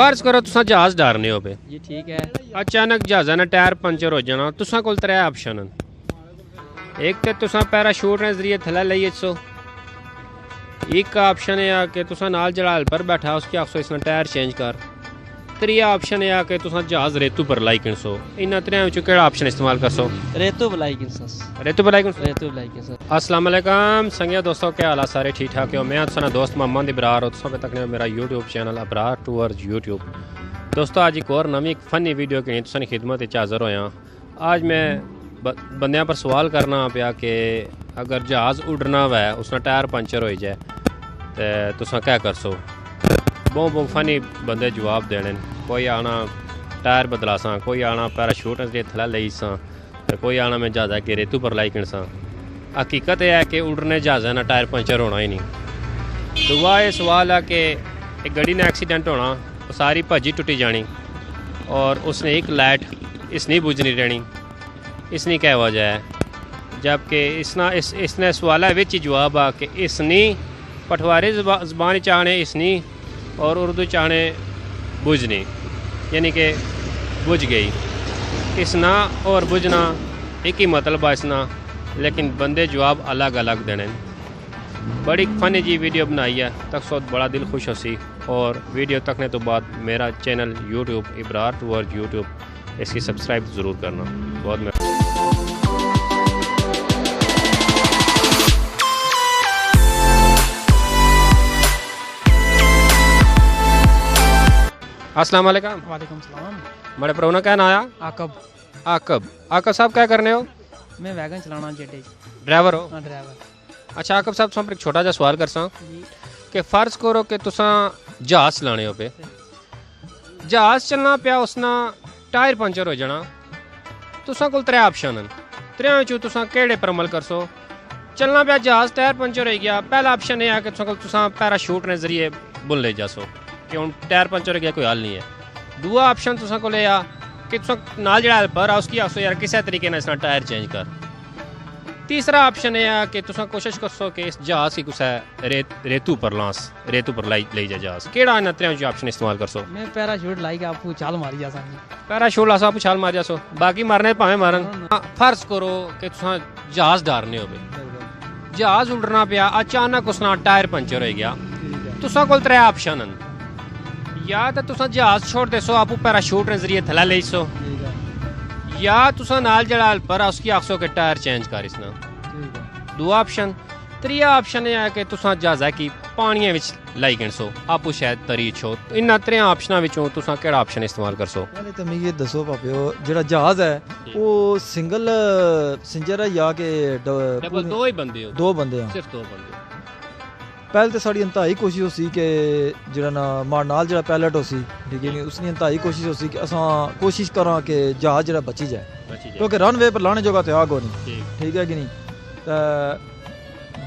फर्ज करो तुसा जहाज डारने हो पे जी ठीक है। अचानक जहाजा ना टायर पंचर हो जाना, तुसा कोल त्रै ऑप्शन हैं। एक तो तुसा पैराशूट ने जरिए थल्ले लेइयै सो, एक ऑप्शन है कि तुसा नाल जेह्ड़ा हेल्पर बैठा उसकी आखो इसने टायर चेंज कर, त्रिया ऑप्शन है कि तुसा जहाज रेतू पर लाई किनसो। इन्हां त्रै विचों केह्ड़ा ऑप्शन इस्तेमाल करसो? रेतु बुलाई किसस। रेतू पर लाई किनसो। रेतु बुलाई किसस। अस्सलाम वालेकुम संगिया दोस्तों, क्या हाल है? सारे ठीक ठाक हो? मैं तुसा दोस्त मोहम्मद इब्रार और तुसा तक मेरा YouTube channel Abrar tours YouTube. दोस्तों अज एक और नवी फनी वीडियो की तुसा खिदमत हाज़र होया। आज मैं बंदियां पर सवाल करना पिया कि अगर जहाज़ उड़ना वै उसका टायर पंचर हो जाए तो तुसा क्या करसो? बहुत फनी बंदे जवाब देने। कोई आना टायर बदला सा, कोई आना पैराशूट के थल्ले लेई सा, तो कोई आना मैं जहाज़ा के रेतू पर लाई किन सा। हकीकत यह है कि उड़ने जहाज़ा ना टायर पंचर होना ही नहीं। दुआ ये सवाल है कि एक गड्डी ने एक्सीडेंट होना, तो सारी भज्जी टुटी जानी और उसने एक लाइट इसने बुझनी रहनी। इसने क्या वजह है? जबकि इसने सवाल विच जवाब आ कि इसनी पठवारी ज़बान चाहने इसनी और उर्दू चाहने बुझनी, यानी कि बुझ गई। इसना और बुझना एक ही मतलब है इसना, लेकिन बंदे जवाब अलग अलग देने। बड़ी फनी जी वीडियो बनाई है, तक सोच बड़ा दिल खुश हो सी। और वीडियो तकने तो बाद मेरा channel YouTube Ibrar tours YouTube इसकी सब्सक्राइब ज़रूर करना। बहुत मेहरबानी। अस्सलाम वालेकुम। वालेकुम सलाम। बड़े प्रोना क्या ना आया? आकब। आकब साहब क्या करने हो? मैं वैगन चलाना जेटे। ड्राइवर हो? हाँ ड्राइवर। अच्छा आकब साहब तुम एक छोटा जा सवाल कर सा कि फ़र्ज करो कि तुसा जहाज़ चलाने हो पे, जहाज़ चलना पिया उसना टायर पंचर हो जाना, तुसा कोल त्रै ऑप्शन हैं। त्रै विचों तुसा केह्ड़े पर अमल करसो? चलना पिया जहाज़, टायर पंचर हो गया, पहला ऑप्शन यह है कि तुसा पैराशूट ने जरिए बुन ले जासो कि हुण टायर पंचर हो गया, कोई हल नहीं है। दूआ ऑप्शन तुसा कोल यह आ कि तुसा नाल जेह्ड़ा हेल्पर आ उसकी आखो यार किसी तरीके नाल इसना टायर चेंज कर। तीसरा ऑप्शन यह है कि तुसा कोशिश करसो कि इस जहाज़ की कुछ रेतू पर लांस, रेतू पर ले जा जहाज़। केड़ा इन्हां त्रै विचों ऑप्शन इस्तेमाल करसो? मैं पैराशूट लाई के आपको छाल मारी जा सा। पैराशूट ला सा छाल मार जासो, बाकी मारने भावें मारन। फर्ज करो कि तुसा जहाज़ डारने हो, जहाज़ उड़ना पिया, अचानक उसना टायर पंचर हो गया, तुसा कोल त्रै ऑप्शन हैं। या तो तुसा जहाज़ छोड़ देसो, आपू पैराशूट के जरिए थल्ले ले सो, या तुसा नाल जेह्ड़ा हेल्पर उसकी आखसो कि टायर चेंज कर इसना। दूआ ऑप्शन। त्रिया ऑप्शन यह है कि तुसा जहाज़ा की पानिया विच लाई गिनसो, आपू शायद तरी छो। इन्हां त्रै ऑप्शनां विचों तुसा केह्ड़ा ऑप्शन इस्तेमाल करसो? पहले तो मिगी दसो पापियो, जेह्ड़ा जहाज़ है वो सिंगल सिंजर है या कि डबल? दो ही बंदे हो? दो बंदे हैं, सिर्फ दो बंदे। पहले तो साड़ी इंतहाई कोशिश होसी कि जेह्ड़ा ना मार नाल जेह्ड़ा पैलेट होसी, ठीक है नी, उसकी इंतहाई कोशिश होसी कि असां कोशिश करां कि जहाज़ जेह्ड़ा बची जाए, क्योंकि रनवे पर लाने जोगा तो आगो नहीं, ठीक है कि नहीं। तो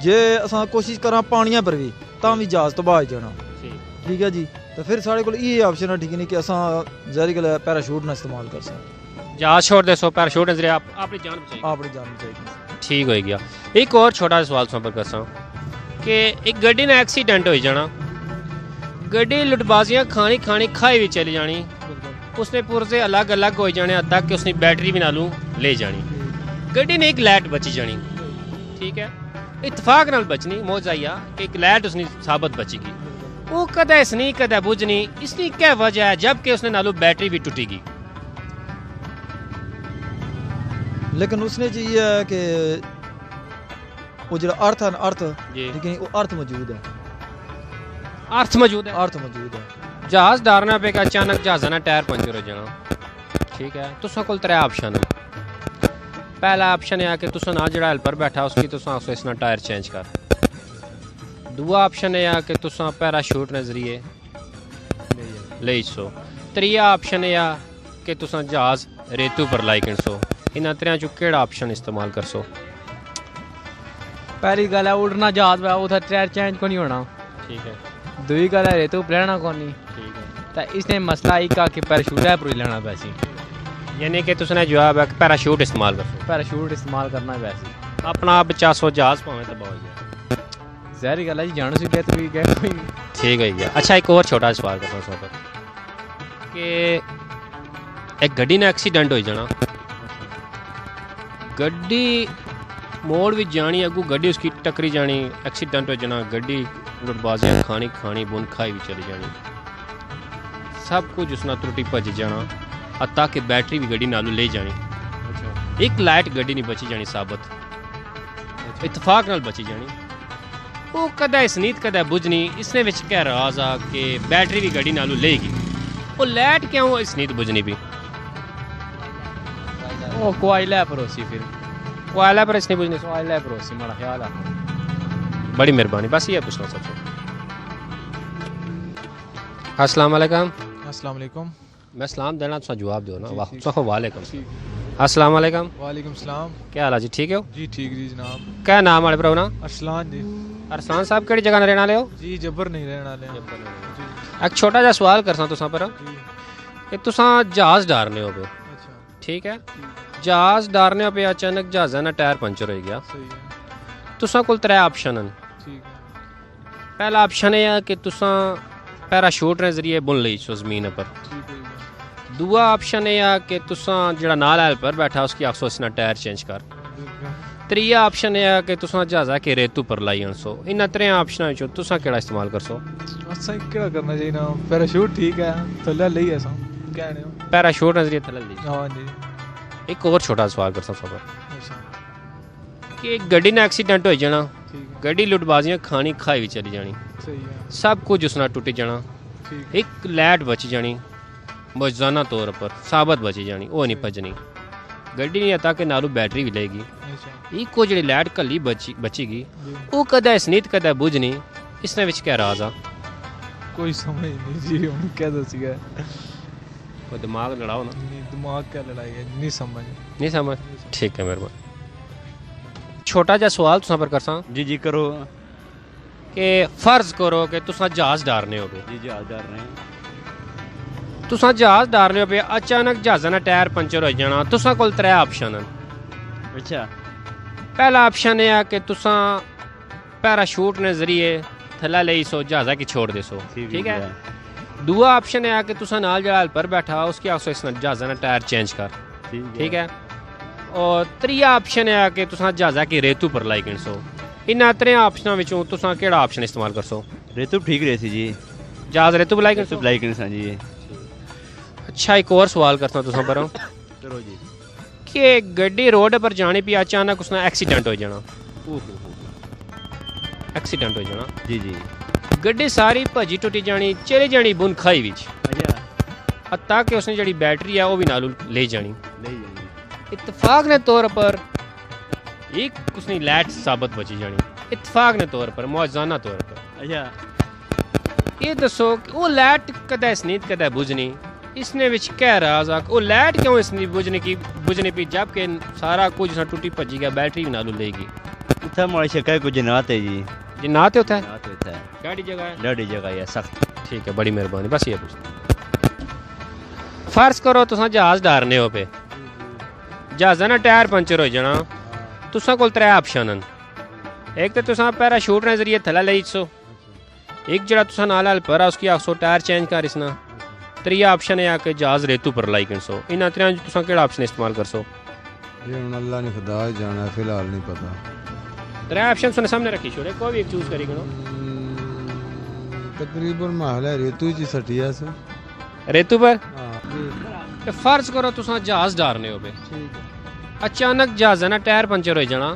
जे असां कोशिश करां पानिया पर भी तां भी जहाज़ तबाह हो जाना, ठीक है जी। तो फिर साढ़े कोल ये ऑप्शन है, ठीक है नी, कि असां ज़ाहिर गल पैराशूट ना इस्तेमाल कर सकते। जहाज़ छोड़ दे सो, पैराशूट के जरिए अपनी जान बचाई, अपनी जान बचाई। ठीक हो गया। एक और छोटा सवाल तुहां पर करसा कि एक गड्डी ने एक्सीडेंट हो जाना, गड्डी लुटबाजियां खानी खाई भी चली जानी, उसने पुरजे अलग अलग हो जाने, हद तक कि उसने बैटरी भी नालू ले जानी, गड्डी ने एक लाइट बची जानी, ठीक है, इतफाक नाल बचनी, मौजाइया कि एक लाइट उसने साबत बचेगी, वो कदे इसनी कदे बुझनी। इसकी क्या वजह है जबकि उसने नालू बैटरी भी टूटेगी? लेकिन उसने जी ये है कि वो जो अर्थ है, अर्थ ठीक है, वो अर्थ मौजूद है, अर्थ मौजूद है, अर्थ मौजूद है। जहाज़ डारना पे अचानक जहाज़ा ना टायर पंचर हो जाना, ठीक है, तुसा कोल त्रै ऑप्शन है। पहला ऑप्शन है कि तुसा ना जेह्ड़ा हेल्पर बैठा उसकी तुसा आखो इसना टायर चेंज कर। दूआ ऑप्शन है कि तुसा पैराशूट के जरिए ले सो। त्रिया ऑप्शन है कि तुसा जहाज़ रेतू पर लाई किनसो। इन्हां त्रै चों केह्ड़ा ऑप्शन इस्तेमाल करसो? पहली गल है उड़ना जहाज है, उधर टायर चेंज को नहीं होना, ठीक है। दूई गल है रेतु रहना को नहीं, ठीक है। तो इसने मसला एक आ कि पैराशूट है पर लेना पैसे, यानी कि तुसने जवाब है कि पैराशूट इस्तेमाल करसो। पैराशूट इस्तेमाल करना वैसे अपना आप बचा सो, जहाज़ भावें तबाह हो जाए। ज़ाहिर गल है जी, जानो सी बेहतर भी क्या कोई। ठीक है। अच्छा एक और छोटा सवाल करना कि एक गड्डी ने एक्सीडेंट हो जाना, गड्डी मोड़ भी जानी, अगू गड्डी उसकी टकरी जानी, एक्सीडेंट हो जाना, गड्डी लुटबाजियाँ खानी खानी बुन खाई भी चली जानी, सब कुछ उसना त्रुटि भज जाना, ताकि बैटरी भी गड्डी नालू ले जानी। एक लाइट गड्डी नहीं बची जानी साबत, इतफाक नाल बची जानी। वो कदा इसनीत कदा बुझनी, इसने विच क्या राज आ कि बैटरी भी गड्डी नालू लेगी, वो लाइट क्यों इसनीत बुझनी भी वो कोयला परोसी, फिर कोयला पर इसने बुझनी। कोयला परोसी माड़ा ख्याल है। बड़ी मेहरबानी, बस ये पूछना सबसे। अस्सलाम वालेकुम। अस्सलाम वालेकुम। मैं सलाम देना, तुम जवाब दो ना। वाह वालेकुम। अस्सलाम वालेकुम। वालेकुम सलाम। क्या हाल है जी, ठीक हो जी? ठीक जी जनाब। क्या नाम है भरा ना? अरसलान जी। अरसान साहब केड़ी जगह रहने वाले हो? जी जबर नहीं रहने वाले जी। एक छोटा जा सवाल करसा तुसा पर जी। कि तुसा जहाज डारने हो पे, अच्छा ठीक है, जहाज डारने हो पे अचानक जहाज़ ना टायर पंचर हो गया, सही है। तुसा कोल त्रै ऑप्शन हैं। ठीक है। पहला ऑप्शन है कि तुसा पैराशूट ने जरिए बुन ली सो जमीन पर। ठीक है। दूआ ऑप्शन है कि तुसा जेड़ा नाल हेल्पर बैठा उसकी आखसो इसना टायर चेंज कर। त्रीया ऑप्शन है कि तुसा जहाज़ा के रेतू पर लाई अनसो। इन त्रै ऑप्शनां विचों तुसा केड़ा इस्तेमाल करसो? असां केड़ा करना चाहिए ना, पैराशूट ठीक है, थल्ले लई असां कहने हो। पैराशूट ने जरिए थल्ले ली। हां जी। एक और छोटा सवाल करसा सब अच्छा कि गड्डी ने एक्सीडेंट हो जाना, ठीक है। गड्डी लुटबाजियां खानी खाई भी चली जानी, सही है। सब कुछ उसना टुट जाना, ठीक एक लाइट बची जानी मौजाना तौर पर साबत बची जानी, वो नहीं भजनी, गड्डी नहीं आता कि नालू बैटरी भी लेगी। अच्छा एक को जी लाइट कली बचेगी, जी। वो कदा इसनीत कदा बुझनी, इसने विच क्या राज आ? कोई समझ नहीं जी, हम क्या दसिया, कोई दिमाग लड़ाओ ना। नहीं दिमाग क्या लड़ाई है, नहीं समझ। नहीं समझ? ठीक है मेहरबानी। छोटा जा सवाल तुसा पर करसा जी जी करो। कि फर्ज करो कि तुसा जहाज डारने हो, जी जी आज डाल रहे हैं। तुसा जहाज डारने हो पे अचानक जहाज़ा ना टायर पंचर हो जाना, तुसा कोल त्रै ऑप्शन हैं। अच्छा पहला ऑप्शन है कि तुसा पैराशूट ने जरिए थल्ला ले सो जहाज़ा की छोड़ दे सो, ठीक है। दूआ ऑप्शन है कि तुसा नाल जड़ा हेल्पर बैठा उसकी आखसो इस जहाज़ा ना टायर चेंज कर, ठीक है। और त्रीया ऑप्शन है कि तुसा जहाज़ा की रेतू पर लाई गिनसो। इन त्रै ऑप्शनां विचों तुसा केड़ा ऑप्शन इस्तेमाल करसो? रेतु ठीक रहती जी, जहाज़ रेतू पर लाई गिनसो। लाइक इंसान जी। अच्छा एक और सवाल करता तुसा पर करो जी। कि गड्डी रोड पर जाने पे अचानक उसना एक्सीडेंट हो जाना, एक्सीडेंट हो जाना, जी जी। गड्डी सारी भजी टुटी जानी, चली जानी बुन खाई विच, अच्छा ताकि उसने जड़ी बैटरी है वो भी नालू ले जानी। ले जाएंगे। इत्तफाक ने तौर पर एक उसने लाइट साबित बची जानी, इत्तफाक ने तौर पर, मौजाना तौर पर। अच्छा ये दसो कि वो लाइट कदा इसनीत कदा बुझनी, इसने विच क्या राज आ? वो लाइट क्यों इसनी बुझने पी जबकि सारा कुछ उसने टूटी भजी गया, बैटरी भी नालू लेगी। इतना माड़ी शक्का कोई जनात है जी। जिन्नात होता है, जनात होता है, गाड़ी जगह है। लड़ी जगह है सख्त। ठीक है, बड़ी मेहरबानी, बस ये पूछना। फर्ज करो तुसा जहाज डारने हो पे, जहाज़ा ना टायर पंचर हो जाना, तुसा कोल त्रै ऑप्शन हैं। एक तो तुसा पैराशूट ने जरिए थल्ला लेई सो, एक जड़ा तुसा नाल हेल्पर आ उसकी आखसो टायर चेंज कर इसना, त्रीया ऑप्शन है कि जहाज रेतू पर लाई गिनसो। इन त्रै तुसा केड़ा ऑप्शन इस्तेमाल करसो? ये हुन अल्लाह ने खुदा जाना, फिलहाल नहीं पता। त्रै ऑप्शन सुने सामने रखी छोड़े, कोई भी एक चूज करी गिनो। तकरीबन महल है रेतू जी सटिया से। रेतू पर हाँ फर्ज करो तुसा जहाज डारने हो पे, अचानक जहाज़ा ना टायर पंचर हो जाना,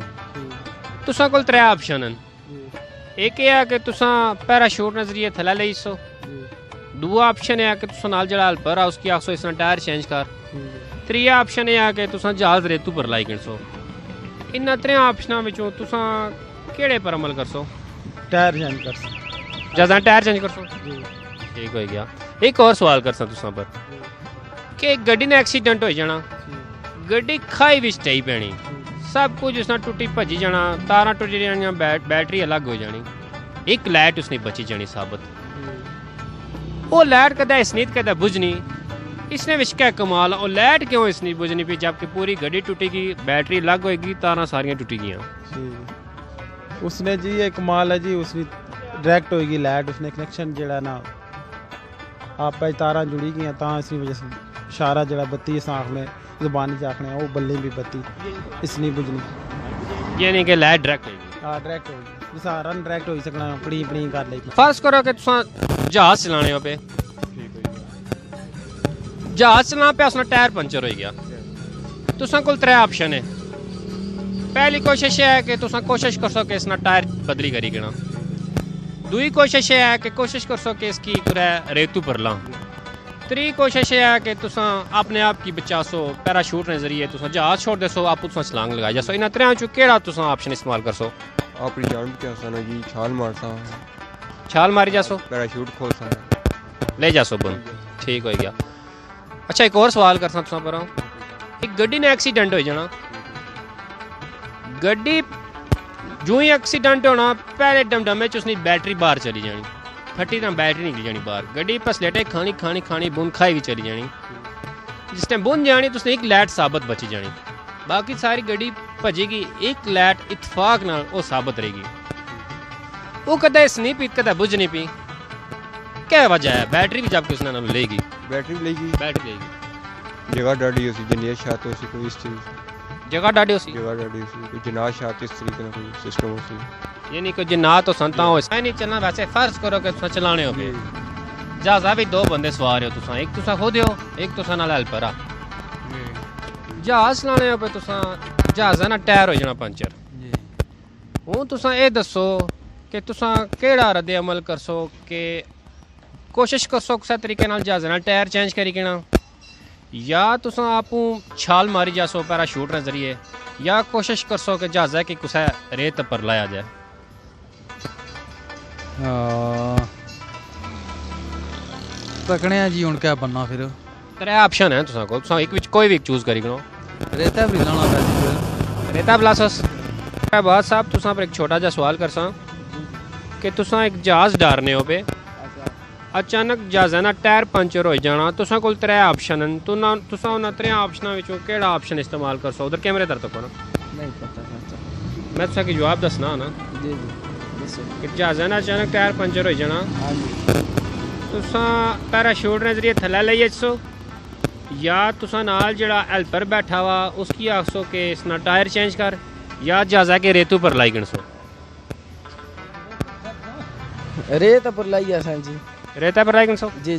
तुसा कोल त्रै ऑप्शन हैं। एक है कि तुसा पैराशूट ने जरिए थल्ला लेई सो, दूआ ऑप्शन है कि तुसा नाल जड़ा हेल्पर आ उसकी आखसो इसना टायर चेंज कर, त्रीया ऑप्शन है कि तुसा जहाज रेतू पर लाई गिनसो। इन त्रै ऑप्शनां विचों तुसा केड़े पर अमल करसो? टायर चेंज कर सकते। जहाज़ा टायर चेंज करसो, ठीक हो गया। एक और सवाल करसा तुसा पर कि गड्डी ने एक्सीडेंट हो जाना, गड्डी खाई विच टई पैनी, सब कुछ उसने टुटी भजी जाना, तारां टुटी जानियां, बैटरी अलग हो जानी, एक लाइट उसने बची जानी साबित। वो लाइट कदा इसनीत कदा बुझनी, इसने विच क्या कमाल, और लाइट क्यों इसनी बुझनी पी जबकि पूरी गड्डी टूटेगी, बैटरी अलग होएगी, तारां सारियां टूटी गईयां। उसने जी एक कमाल है जी, उसने डायरेक्ट होएगी लाइट, उसने कनेक्शन जेड़ा ना आपस तारां जुड़ी गई तां इस वजह से इशारा जड़ा बत्ती अस आखने जुबानी च आखने वो बल्ले भी बत्ती इस नहीं बुझनी यानी कि लाइट डायरेक्ट होगी। हाँ डायरेक्ट हो गई सारा रन डायरेक्ट हो सकना पड़ी पड़ी कर ले फर्ज करो कि तुसा जहाज चलाने हो पे जहाज चलाना पे उसना टायर पंचर हो गया तुसा कोल 3 ऑप्शन है। पहली कोशिश है कि तुसा कोशिश कर सो कि इसना टायर बदली करी गिना। दूई कोशिश है कि कोशिश कर सो कि इसकी रेतू पर ला। त्री कोशिश है कि तुसा अपने आप की बचा सो पैराशूट ने जरिए तुसा जहाज छोड़ दे सो आप तुसा छलांग लगा जा सो। इन 3 चो केड़ा तुसा ऑप्शन इस्तेमाल कर सो? अपनी जान बचा सा जी छाल मारता छाल मारी जा सो पैराशूट खोल सा ले जा सो बन ठीक हो गया। अच्छा एक और सवाल करसा तुसा पर एक गड्डी ने एक्सीडेंट हो जाना। गड्डी जो ही एक्सीडेंट होना पहले डमडमे च उसकी बैटरी बाहर चली जानी फटी ना बैटरी निकली जानी बाहर। गड्डी पसलेटे खानी खानी खानी बुन खाई भी चली जानी। जिस टाइम बुन जानी तो उसने एक लाइट साबित बची जानी बाकी सारी गड्डी भजेगी एक लाइट इतफाक नाल वो साबित रहेगी। वो कदा इस नहीं पी कदा बुझ नहीं पी क्या वजह है? बैटरी भी जबकि उसने लेगी बैटरी भी लेगी बैटरी लेगी जगह डाडी हो सी जनिया शात हो सी कोई इस चीज जगह डाडी हो सी जगह डाडी हो सी कोई जनाज शात इस तरीके का कोई सिस्टम हो सी यानी कि जिन्नात तो संता हो नहीं चलना। वैसे फर्ज करो कि तुसा चलाने हो पे जहाजा भी 2 बंदे सवार हो तुसा एक तुसा खुद हो एक तुसा नाल हेल्पर आ। जहाज चलाने हो पे तुसा जहाजा ना टायर हो जाना पंचर। हूँ तुसा ये दसो कि तुसा केड़ा रद्द अमल करसो कि कोशिश करसो किसी तरीके नाल जहाजा ना टायर चेंज करी के ना या तुसा आपू छाल मारी जासो पैराशूट ने जरिए या कोशिश करसो कि जहाजा की कुछ रेत पर लाया जाए। तकने जी हुन क्या बनना फिर 3 ऑप्शन है तुसा को तुसा एक विच कोई भी चूज करी करो। रेता भी लाना पैसे रेता ब्लासस बाद साहब तुसा पर एक छोटा जा सवाल करसा कि तुसा एक जहाज डारने हो पे अचानक जहाजा ना टायर पंचर हो जाना तुसा कोल 3 ऑप्शन हैं तुसा उन 3 ऑप्शनां विचों केड़ा ऑप्शन इस्तेमाल करसो? उधर कैमरे तर तको ना नहीं पता मैं तुसा की जवाब दसना ना जी जी कि जहाजा ना अचानक टायर पंचर हो जाना हाँ जी तुसा पैराशूट ने जरिए थल्ले लेई सो या तुसा नाल जेड़ा हेल्पर बैठा हुआ उसकी आखसो कि इसना टायर चेंज कर या जहाजा के रेतू पर लाई गिनसो। रेत पर लाई असां जी रेता पर लाई गिनसो जी